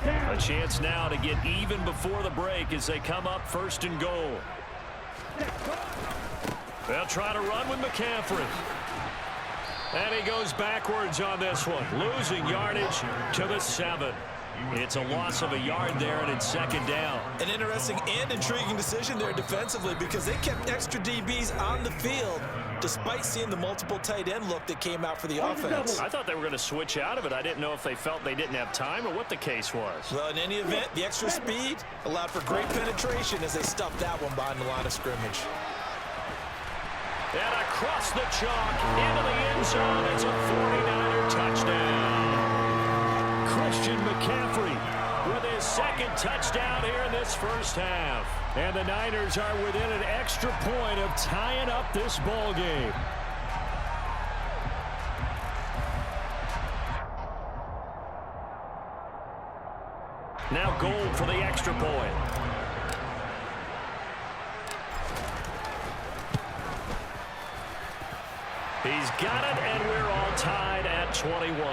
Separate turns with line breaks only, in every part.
A chance now to get even before the break as they come up 1st and goal. They'll try to run with McCaffrey. And he goes backwards on this one, losing yardage to the 7. It's a loss of a yard there, and it's 2nd down.
An interesting and intriguing decision there defensively because they kept extra DBs on the field despite seeing the multiple tight end look that came out for the offense.
I thought they were going to switch out of it. I didn't know if they felt they didn't have time or what the case was.
Well, in any event, the extra speed allowed for great penetration as they stuffed that one behind the line of scrimmage.
And across the chalk into the end zone. It's a 49er touchdown. Christian McCaffrey with his 2nd touchdown here in this 1st half. And the Niners are within an extra point of tying up this ball game. Now Gold for the extra point. He's got it, and we're all tied at 21.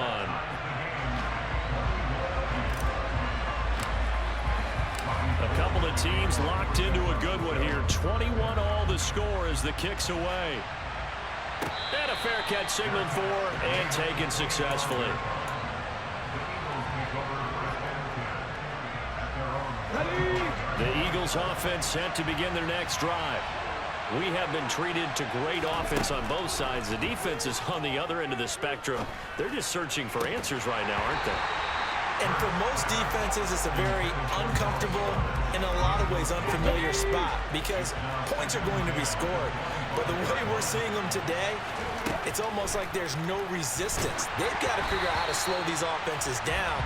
A couple of teams locked into a good one here. 21 all the score as the kick's away. And a fair catch signaled for and taken successfully. The Eagles offense set to begin their next drive. We have been treated to great offense on both sides. The defense is on the other end of the spectrum. They're just searching for answers right now, aren't they?
And for most defenses, it's a very uncomfortable, in a lot of ways, unfamiliar spot because points are going to be scored. But the way we're seeing them today, it's almost like there's no resistance. They've got to figure out how to slow these offenses down.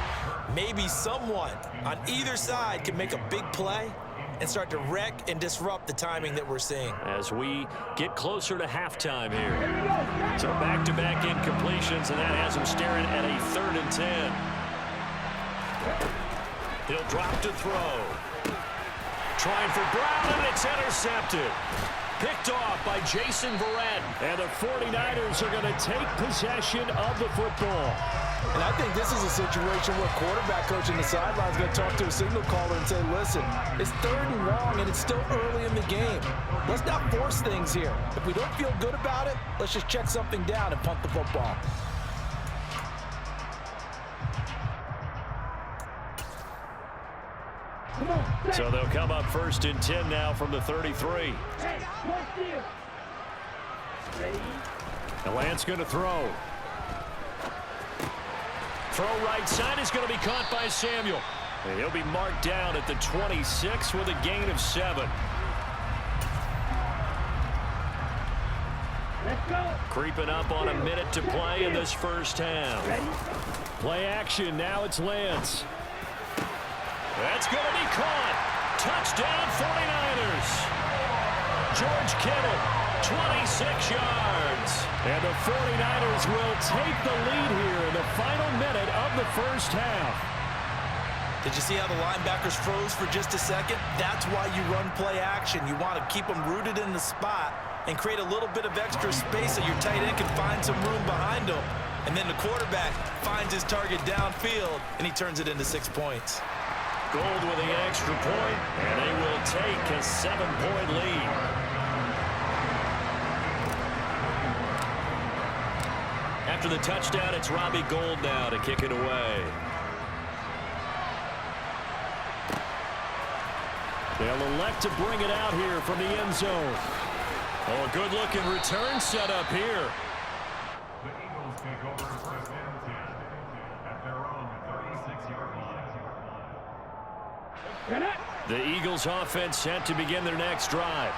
Maybe someone on either side can make a big play and start to wreck and disrupt the timing that we're seeing.
As we get closer to halftime here. So back-to-back incompletions, and that has him staring at a 3rd and 10. He'll drop to throw. Trying for Brown, and it's intercepted. Picked off by Jason Verrett. And the 49ers are going to take possession of the football.
And I think this is a situation where quarterback coach in the sideline is going to talk to a signal caller and say, listen, it's 3rd and long, and it's still early in the game. Let's not force things here. If we don't feel good about it, let's just check something down and punt the football.
So they'll come up 1st and 10 now from the 33. And Lance going to throw. Throw right side is going to be caught by Samuel. And he'll be marked down at the 26 with a gain of 7.
Let's go.
Creeping up on a minute to play in this 1st half. Play action. Now it's Lance. That's going to be caught. Touchdown 49ers. George Kittle, 26 yards. And the 49ers will take the lead here in the final minute of the 1st half.
Did you see how the linebackers froze for just a second? That's why you run play action. You want to keep them rooted in the spot and create a little bit of extra space so your tight end can find some room behind him. And then the quarterback finds his target downfield, and he turns it into 6 points.
Gold with the extra point, and they will take a 7-point lead. After the touchdown, it's Robbie Gould now to kick it away. They'll elect to bring it out here from the end zone. Oh, a good-looking return set up here.
The Eagles take over first and 10 at their own 36-yard line.
The Eagles offense set to begin their next drive.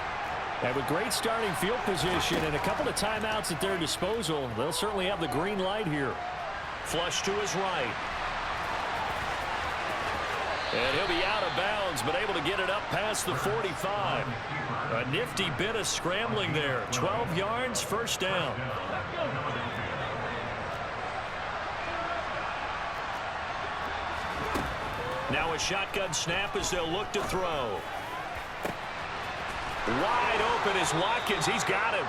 And with great starting field position and a couple of timeouts at their disposal, they'll certainly have the green light here. Flush to his right. And he'll be out of bounds, but able to get it up past the 45. A nifty bit of scrambling there. 12 yards, first down. Now a shotgun snap as they'll look to throw. Wide open is Watkins. He's got him.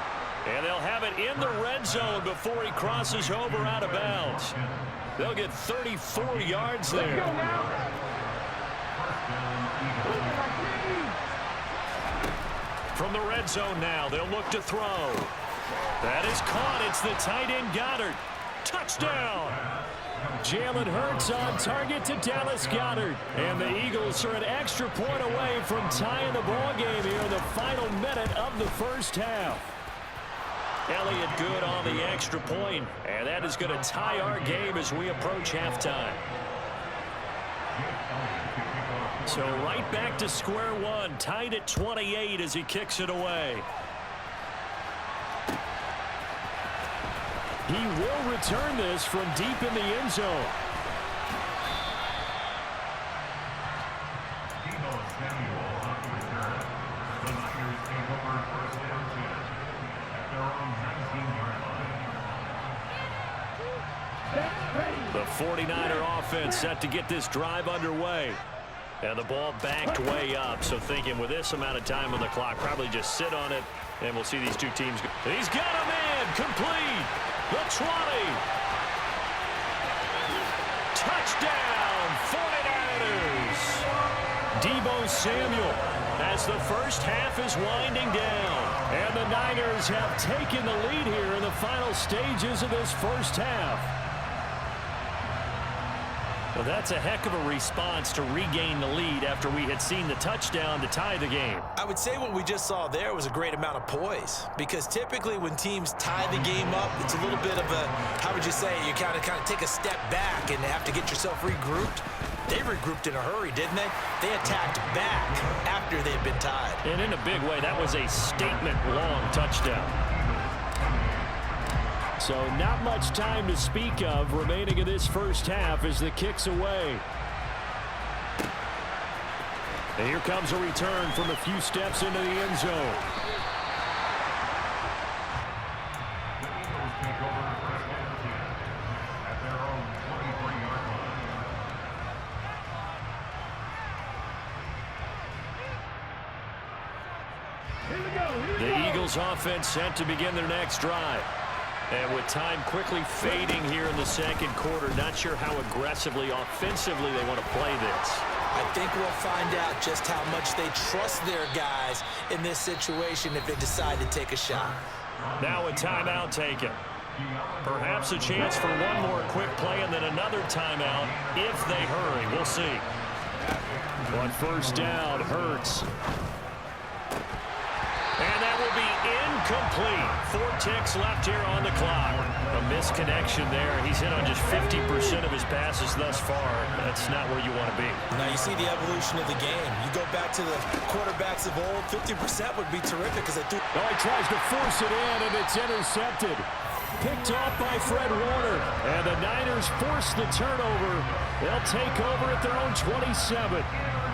And they'll have it in the red zone before he crosses over out of bounds. They'll get 34 yards there. From the red zone now, they'll look to throw. That is caught. It's the tight end Goddard. Touchdown! Jalen Hurts on target to Dallas Goedert. And the Eagles are an extra point away from tying the ball game here in the final minute of the first half. Elliott good on the extra point, and that is going to tie our game as we approach halftime. So right back to square one, tied at 28 as he kicks it away. He will return this from deep in the end zone. The 49er offense set to get this drive underway. And the ball backed way up, so thinking with this amount of time on the clock, probably just sit on it, and we'll see these two teams go. He's got a man, complete, the 20. Touchdown, 49ers. Deebo Samuel as the first half is winding down. And the Niners have taken the lead here in the final stages of this first half. Well, that's a heck of a response to regain the lead after we had seen the touchdown to tie the game.
I would say what we just saw there was a great amount of poise, because typically when teams tie the game up, it's a little bit of a, how would you say, you kind of take a step back and have to get yourself regrouped. They regrouped in a hurry, didn't they? They attacked back after they'd been tied.
And in a big way, that was a statement-long touchdown. So not much time to speak of remaining in this first half as the kick's away. And here comes a return from a few steps into the end zone.
The Eagles take over the first and 10 at their own 23-yard line.
The Eagles offense set to begin their next drive. And with time quickly fading here in the second quarter, not sure how aggressively, offensively they want to play this.
I think we'll find out just how much they trust their guys in this situation if they decide to take a shot.
Now a timeout taken. Perhaps a chance for one more quick play and then another timeout if they hurry. We'll see. On first down, Hurts. And that will be incomplete. 4 ticks left here on the clock. A misconnection there. He's hit on just 50% of his passes thus far. That's not where you want to be.
Now you see the evolution of the game. You go back to the quarterbacks of old, 50% would be terrific because they threw.
Oh, he tries to force it in, and it's intercepted. Picked off by Fred Warner. And the Niners force the turnover. They'll take over at their own 27.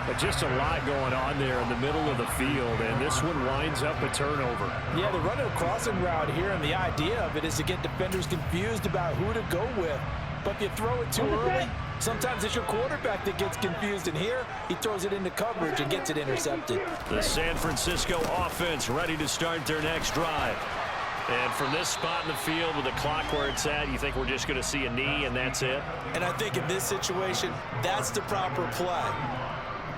But just a lot going on there in the middle of the field, and this one winds up a turnover.
Yeah, they're running a crossing route here, and the idea of it is to get defenders confused about who to go with. But if you throw it too early, sometimes it's your quarterback that gets confused, and here he throws it into coverage and gets it intercepted.
The San Francisco offense ready to start their next drive. And from this spot in the field with the clock where it's at, you think we're just going to see a knee and that's it?
And I think in this situation, that's the proper play.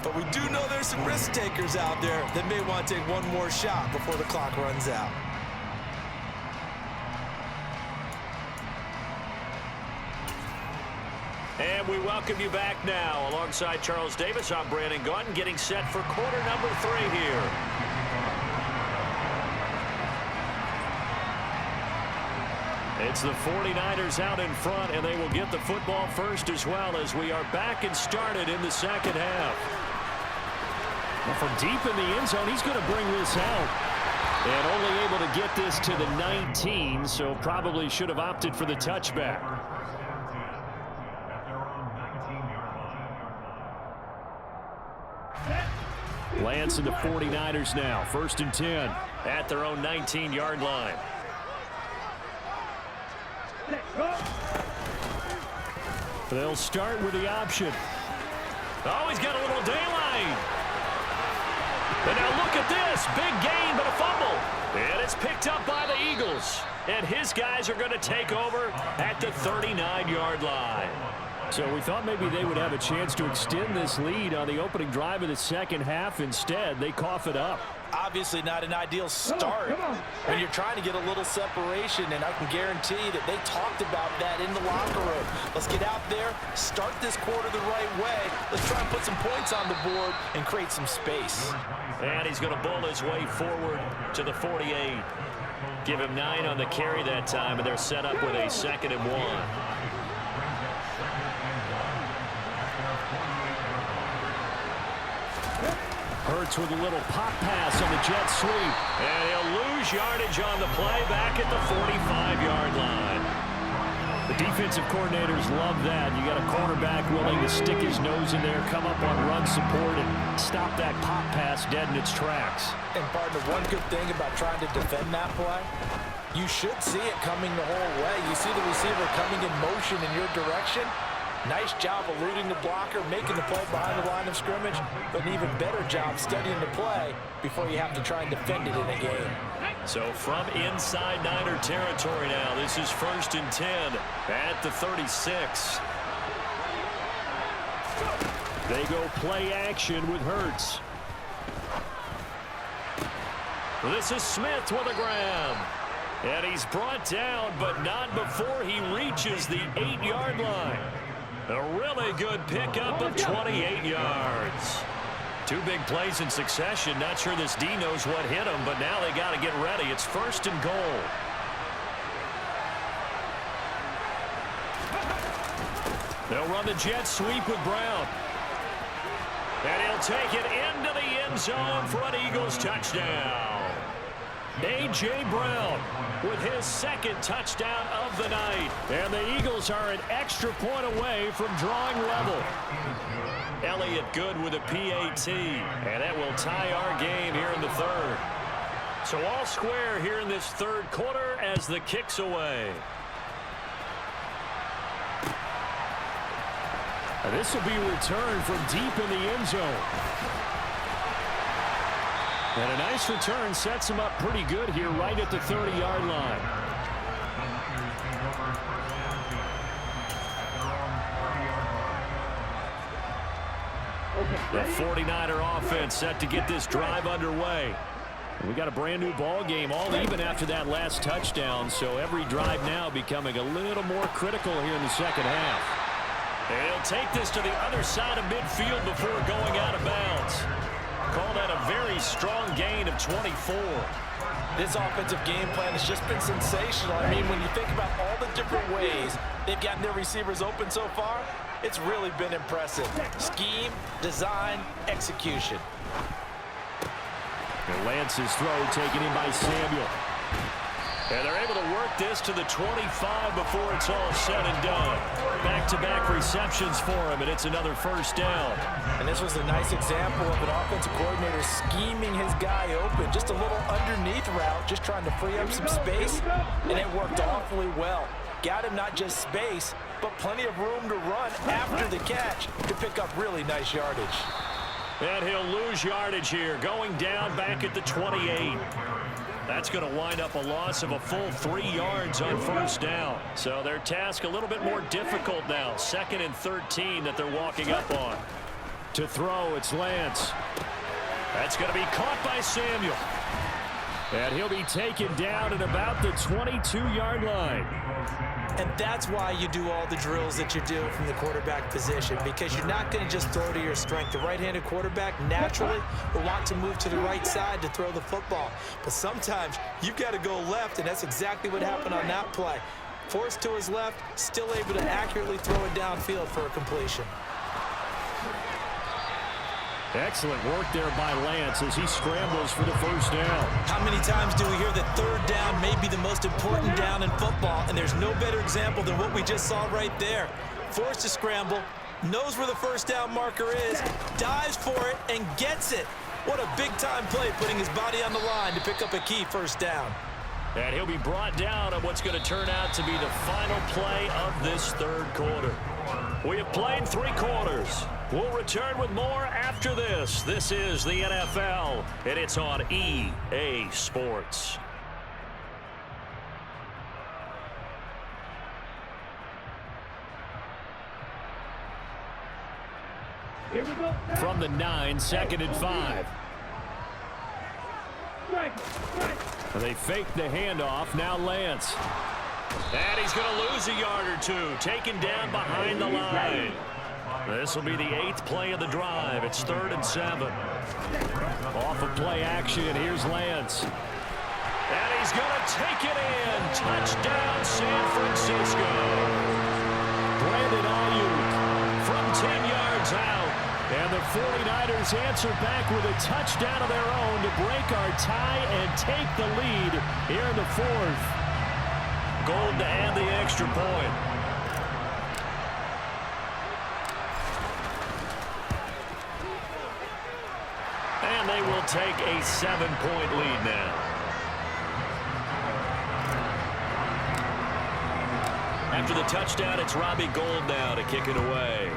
But we do know there's some risk takers out there that may want to take one more shot before the clock runs out.
And we welcome you back now. Alongside Charles Davis, I'm Brandon Gaudin, getting set for quarter number 3 here. It's the 49ers out in front, and they will get the football first as well as we are back and started in the second half. From deep in the end zone, he's going to bring this out. And only able to get this to the 19, so probably should have opted for the touchback. Lance and the 49ers now, 1st and 10 at their own 19-yard line. They'll start with the option. Oh, he's got a little daylight. And now look at this. Big gain, but a fumble. And it's picked up by the Eagles. And his guys are going to take over at the 39-yard line.
So we thought maybe they would have a chance to extend this lead on the opening drive of the second half. Instead, they cough it up.
Obviously not an ideal start when you're trying to get a little separation, and I can guarantee that they talked about that in the locker room. Let's get out there, start this quarter the right way. Let's try and put some points on the board and create some space.
And he's going to bull his way forward to the 48. Give him 9 on the carry that time, and they're set up with a 2nd and 1.
Hurts with a little pop pass on the jet sweep.
And he'll lose yardage on the play back at the 45-yard line.
The defensive coordinators love that. You got a quarterback willing to stick his nose in there, come up on run support, and stop that pop pass dead in its tracks.
And partner, one good thing about trying to defend that play, you should see it coming the whole way. You see the receiver coming in motion in your direction. Nice job eluding the blocker, making the play behind the line of scrimmage, but an even better job studying the play before you have to try and defend it in a game.
So from inside Niner territory now, this is 1st and 10 at the 36.
They go play action with Hurts.
This is Smith with a grab. And he's brought down, but not before he reaches the 8-yard line. A really good pickup of 28 yards. 2 big plays in succession. Not sure this D knows what hit him, but now they got to get ready. It's 1st and goal. They'll run the jet sweep with Brown. And he'll take it into the end zone for an Eagles touchdown. A.J. Brown with his 2nd touchdown of the night.
And the Eagles are an extra point away from drawing level.
Elliott good with a PAT. And that will tie our game here in the 3rd. So all square here in this 3rd quarter as the kick's away.
And this will be a return from deep in the end zone. And a nice return sets him up pretty good here right at the 30-yard line.
The 49er offense set to get this drive underway. We got a brand new ball game, all even after that last touchdown, so every drive now becoming a little more critical here in the second half. And he'll take this to the other side of midfield before going out of bounds. Call that a very strong gain of 24.
This offensive game plan has just been sensational. I mean, when you think about all the different ways they've gotten their receivers open so far, it's really been impressive. Scheme, design, execution.
And Lance's throw taken in by Samuel.
And they're able to work this to the 25 before it's all said and done. Back-to-back receptions for him, and it's another 1st down.
And this was a nice example of an offensive coordinator scheming his guy open. Just a little underneath route, just trying to free up some space, and it worked awfully well. Got him not just space, but plenty of room to run after the catch to pick up really nice yardage.
And he'll lose yardage here, going down back at the 28. That's going to wind up a loss of a full 3 yards on 1st down. So their task a little bit more difficult now. 2nd and 13 that they're walking up on.
To throw, it's Lance.
That's going to be caught by Samuel.
And he'll be taken down at about the 22-yard line.
And that's why you do all the drills that you do from the quarterback position, because you're not going to just throw to your strength. The right-handed quarterback naturally will want to move to the right side to throw the football. But sometimes you've got to go left, and that's exactly what happened on that play. Forced to his left, still able to accurately throw it downfield for a completion.
Excellent work there by Lance as he scrambles for the 1st down.
How many times do we hear that 3rd down may be the most important down in football, and there's no better example than what we just saw right there. Forced to scramble, knows where the 1st down marker is, dives for it, and gets it. What a big-time play, putting his body on the line to pick up a key 1st down.
And he'll be brought down on what's going to turn out to be the final play of this 3rd quarter. We have played 3 quarters. We'll return with more after this. This is the NFL, and it's on EA Sports.
From the 9, 2nd and 5. They fake the handoff. Now Lance.
And he's going to lose a yard or 2. Taken down behind the line. This will be the 8th play of the drive. It's 3rd and 7.
Off of play action. Here's Lance.
And he's going to take it in. Touchdown, San Francisco.
Brandon Ayuk
From 10 yards out.
And the 49ers answer back with a touchdown of their own to break our tie and take the lead here in the 4th.
Gold to add the extra point. And they will take a 7-point lead now. After the touchdown, it's Robbie Gould now to kick it away.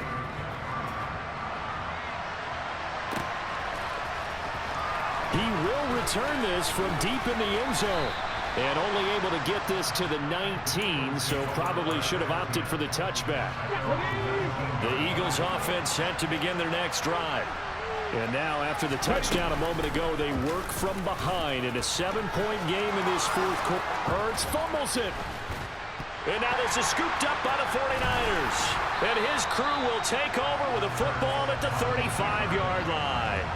He will return this from deep in the end zone. And only able to get this to the 19, so probably should have opted for the touchback.
The Eagles offense set to begin their next drive.
And now after the touchdown a moment ago, they work from behind in a 7-point game in this 4th quarter. Hurts fumbles it.
And now this is scooped up by the 49ers. And his crew will take over with a football at the 35-yard line.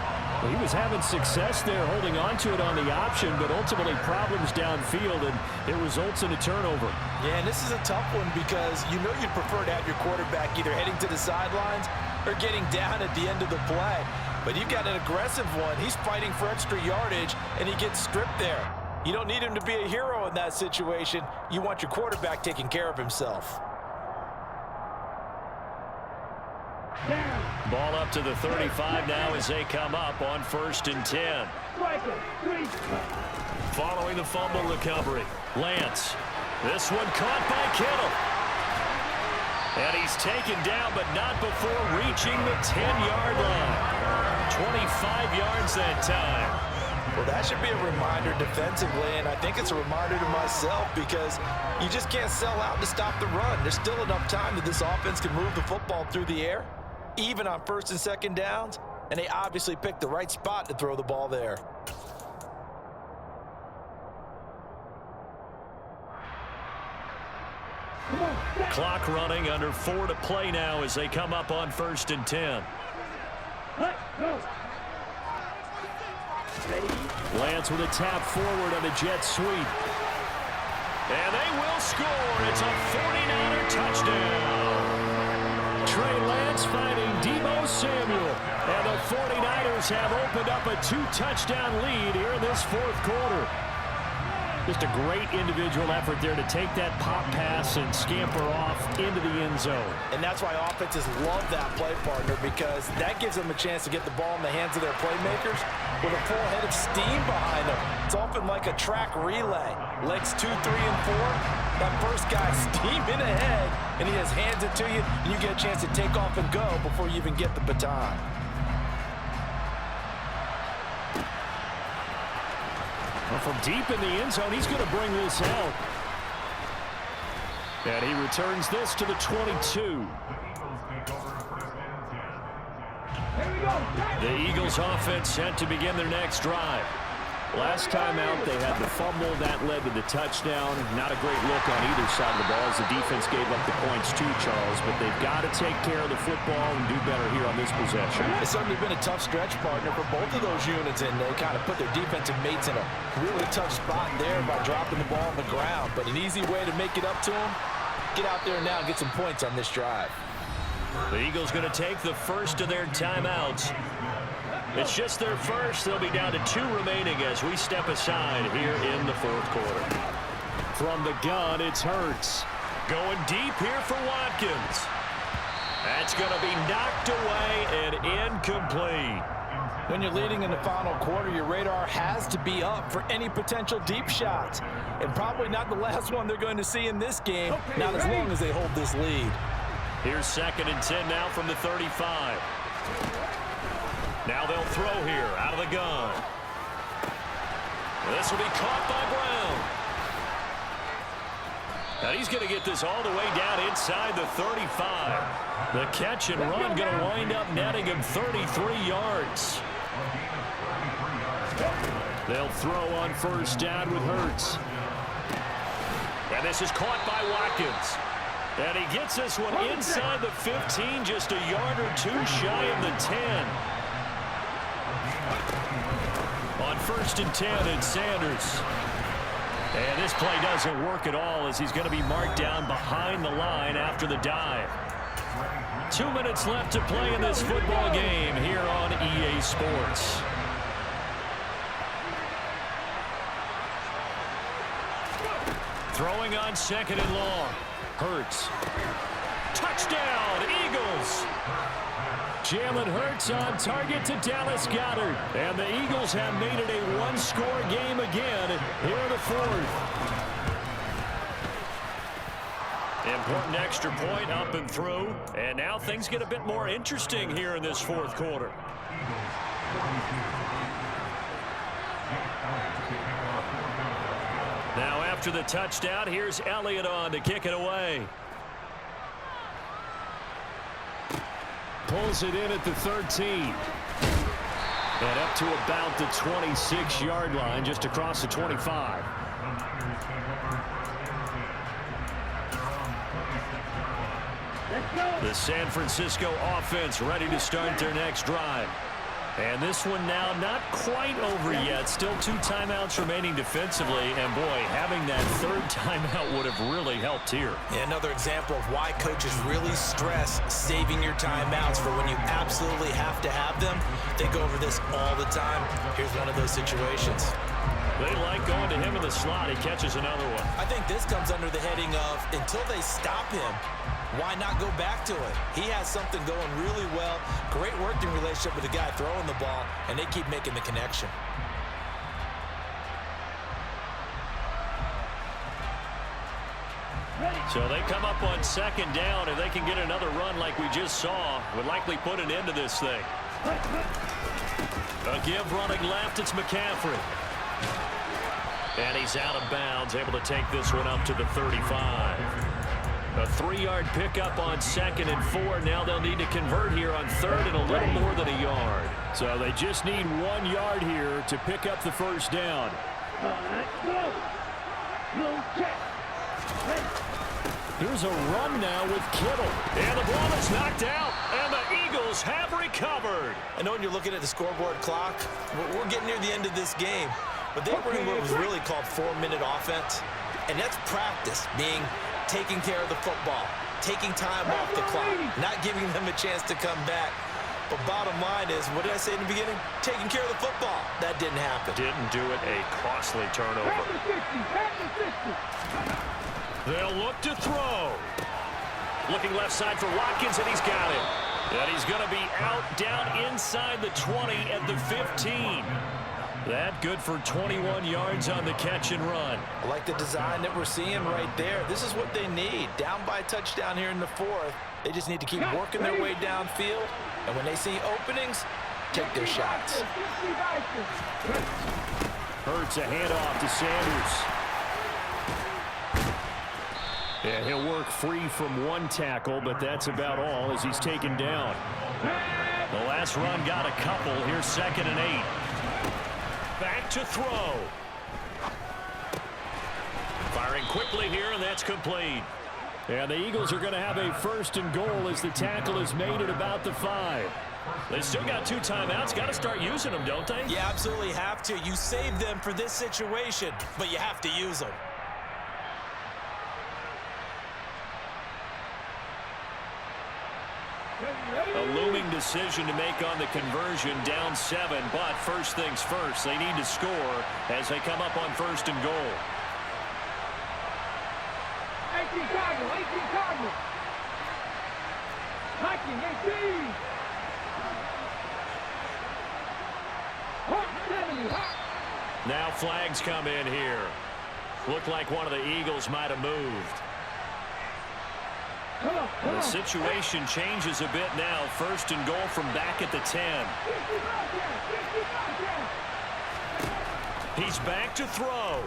He was having success there holding on to it on the option, but ultimately problems downfield, and it results in a turnover.
Yeah, and this is a tough one because you know you'd prefer to have your quarterback either heading to the sidelines or getting down at the end of the play. But you've got an aggressive one. He's fighting for extra yardage, and he gets stripped there. You don't need him to be a hero in that situation. You want your quarterback taking care of himself.
Ball up to the 35 now as they come up on 1st and 10. Following the fumble recovery, Lance. This one caught by Kittle. And he's taken down, but not before reaching the 10-yard line. 25 yards that time.
Well, that should be a reminder defensively, and I think it's a reminder to myself because you just can't sell out to stop the run. There's still enough time that this offense can move the football through the air, even on 1st and 2nd downs, and they obviously picked the right spot to throw the ball there.
Clock running, under 4 to play now as they come up on 1st and 10.
Lance with a tap forward on the jet sweep.
And they will score. It's a 49er touchdown.
Trey Lance finding Deebo Samuel. And the 49ers have opened up a 2-touchdown lead here in this 4th quarter. Just a great individual effort there to take that pop pass and scamper off into the end zone.
And that's why offenses love that play partner, because that gives them a chance to get the ball in the hands of their playmakers with a full head of steam behind them. It's often like a track relay. Legs 2, 3, and 4. That first guy steaming ahead, and he just hands it to you, and you get a chance to take off and go before you even get the baton.
From deep in the end zone, he's going to bring this out. And he returns this to the 22.
The Eagles offense set to begin their next drive.
Last time out, they had the fumble. That led to the touchdown. Not a great look on either side of the ball as the defense gave up the points too, Charles. But they've got to take care of the football and do better here on this possession.
It's certainly been a tough stretch, partner, for both of those units, and they kind of put their defensive mates in a really tough spot there by dropping the ball on the ground. But an easy way to make it up to them, get out there now and get some points on this drive.
The Eagles going to take the first of their timeouts. It's just their first. They'll be down to 2 remaining as we step aside here in the 4th quarter.
From the gun, it's Hurts.
Going deep here for Watkins. That's going to be knocked away and incomplete.
When you're leading in the final quarter, your radar has to be up for any potential deep shots. And probably not the last one they're going to see in this game, not as long as they hold this lead.
Here's 2nd and 10 now from the 35. Now they'll throw here out of the gun. This will be caught by Brown. And he's going to get this all the way down inside the 35. The catch and run going to wind up netting him 33 yards. They'll throw on 1st down with Hurts. And this is caught by Watkins. And he gets this one inside the 15, just a yard or two shy of the 10. On 1st and 10, it's Sanders. And this play doesn't work at all as he's going to be marked down behind the line after the dive. 2 minutes left to play in this football game here on EA Sports. Throwing on 2nd and long. Hurts. Touchdown, Eagles. Jalen Hurts on target to Dallas Goedert. And the Eagles have made it a one-score game again here in the 4th. Important extra point up and through. And now things get a bit more interesting here in this 4th quarter. Now after the touchdown, here's Elliott on to kick it away. Pulls it in at the 13. And up to about the 26-yard line, just across the 25. The San Francisco offense ready to start their next drive. And this one now not quite over yet. Still 2 timeouts remaining defensively. And, boy, having that 3rd timeout would have really helped here.
Yeah, another example of why coaches really stress saving your timeouts for when you absolutely have to have them. They go over this all the time. Here's one of those situations.
They like going to him in the slot. He catches another one.
I think this comes under the heading of until they stop him, why not go back to it? He has something going really well. Great working relationship with the guy throwing the ball, and they keep making the connection.
So they come up on 2nd down, and they can get another run like we just saw. Would likely put an end to this thing. A give running left, it's McCaffrey. And he's out of bounds, able to take this one up to the 35. A 3-yard pickup on 2nd and 4. Now they'll need to convert here on 3rd and a little more than a yard. So they just need 1 yard here to pick up the 1st down. Here's a run now with Kittle. And the ball is knocked out. And the Eagles have recovered.
I know when you're looking at the scoreboard clock, we're getting near the end of this game. But they bring what was really called 4-minute offense. And that's practice, being taking care of the football, taking time off the clock, not giving them a chance to come back. But bottom line is, what did I say in the beginning? Taking care of the football. That didn't happen.
Didn't do it. A costly turnover. They'll look to throw. Looking left side for Watkins, and he's got it. And he's going to be out down inside the 20 at the 15. That good for 21 yards on the catch and run.
I like the design that we're seeing right there. This is what they need. Down by a touchdown here in the 4th. They just need to keep working their way downfield. And when they see openings, take their shots.
Hurts a handoff to Sanders. And he'll work free from 1 tackle, but that's about all as he's taken down.
The last run got a couple. Here's 2nd and 8. Back to throw. Firing quickly here, and that's complete.
And the Eagles are going to have a 1st and goal as the tackle is made at about the 5.
They still got 2 timeouts. Got to start using them, don't they?
You absolutely have to. You save them for this situation, but you have to use them.
A looming decision to make on the conversion, down 7, but first things first, they need to score as they come up on 1st and goal.
18 Cardinal, 18 Cardinal. Hiking, 18. Hawk 70, Hawk.
Now flags come in here. Looked like one of the Eagles might have moved. The situation changes a bit now. First and goal from back at the 10. He's back to throw.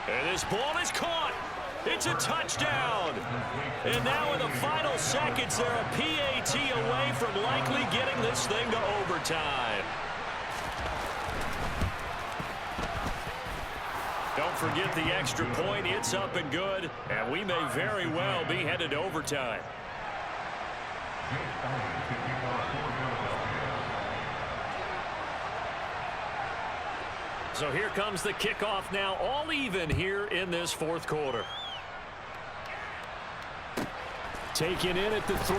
And this ball is caught. It's a touchdown. And now in the final seconds, they're a PAT away from likely getting this thing to overtime. Don't forget the extra point. It's up and good, and we may very well be headed to overtime. So here comes the kickoff now, all even here in this fourth quarter.
Taken in at the 3.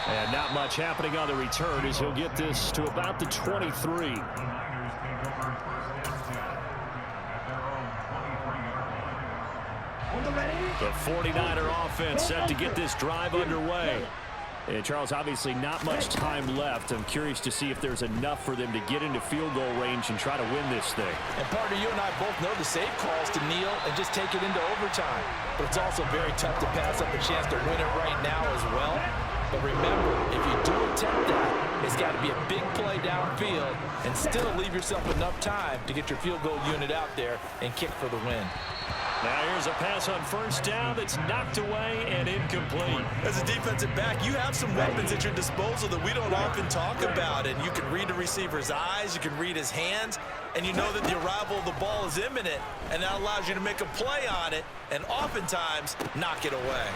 And not much happening on the return as he'll get this to about the 23.
The 49er offense set to get this drive underway.
And Charles, obviously not much time left. I'm curious to see if there's enough for them to get into field goal range and try to win this thing.
And partner, you and I both know the safe calls to kneel and just take it into overtime. But it's also very tough to pass up a chance to win it right now as well. But remember, if you do attempt that, it's got to be a big play downfield and still leave yourself enough time to get your field goal unit out there and kick for the win.
Now here's a pass on first down that's knocked away and incomplete.
As a defensive back, you have some weapons at your disposal that we don't often talk about. And you can read the receiver's eyes, you can read his hands, and you know that the arrival of the ball is imminent, and that allows you to make a play on it and oftentimes knock it away.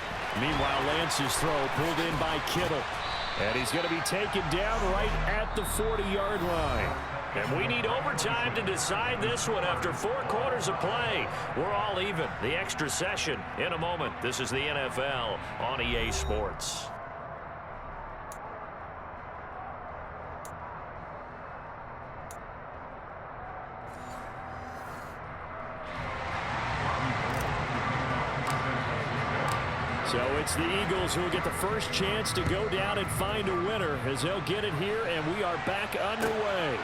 Meanwhile, Lance's throw pulled in by Kittle. And he's going to be taken down right at the 40-yard line.
And we need overtime to decide this one after 4 quarters of play. We're all even. The extra session in a moment. This is the NFL on EA Sports.
So it's the Eagles who will get the first chance to go down and find a winner as they'll get it here, and we are back underway.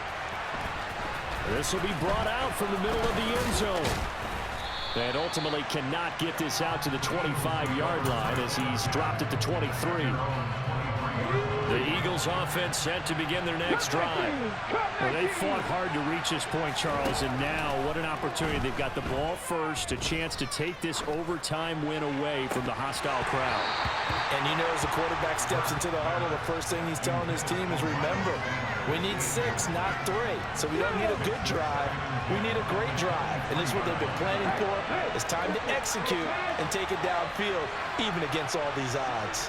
This will be brought out from the middle of the end zone. And ultimately cannot get this out to the 25-yard line as he's dropped at the 23.
The Eagles offense set to begin their next drive.
Well, they fought hard to reach this point, Charles, and now what an opportunity. They've got the ball first, a chance to take this overtime win away from the hostile crowd.
And you know, as the quarterback steps into the huddle, the first thing he's telling his team is, remember, we need 6, not 3. So we don't need a good drive. We need a great drive. And this is what they've been planning for. It's time to execute and take it downfield, even against all these odds.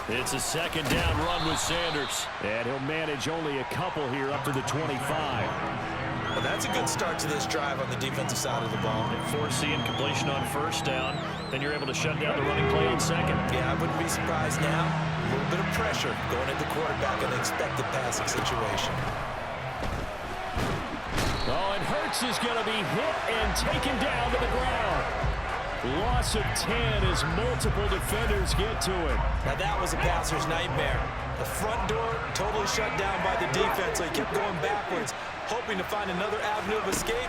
It's a second down run with Sanders.
And he'll manage only a couple here up to the 25.
Well, that's a good start to this drive on the defensive side of the ball.
And force the incompletion on first down. Then you're able to shut down the running play on second.
Yeah, I wouldn't be surprised now. A little bit of pressure going at the quarterback in the expected passing situation.
Oh, and Hurts is going to be hit and taken down to the ground. Loss of 10 as multiple defenders get to it.
Now that was a passer's nightmare. The front door totally shut down by the defense, so he kept going backwards, hoping to find another avenue of escape.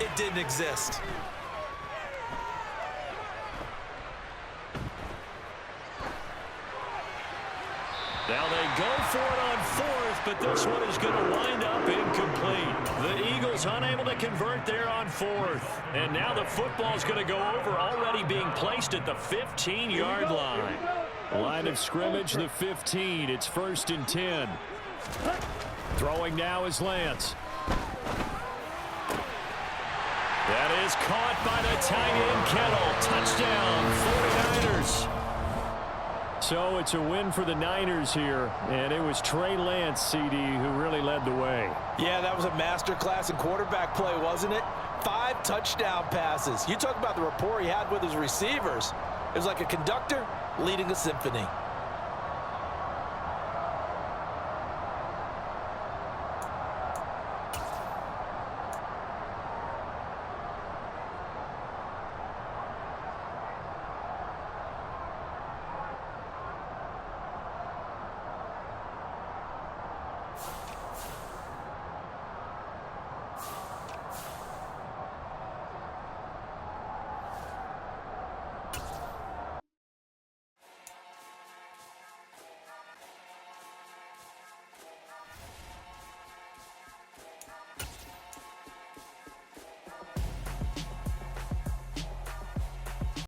It didn't exist.
Now they go for it on fourth, but this one is going to wind up incomplete. The Eagles unable to convert there on fourth. And now the football is going to go over, already being placed at the 15-yard line.
Line of scrimmage, the 15. It's 1st and 10. Throwing now is Lance.
That is caught by the tight end Kittle. Touchdown, 49ers.
So it's a win for the Niners here, and it was Trey Lance, CD, who really led the way.
Yeah, that was a masterclass in quarterback play, wasn't it? 5 touchdown passes. You talk about the rapport he had with his receivers. It was like a conductor leading a symphony.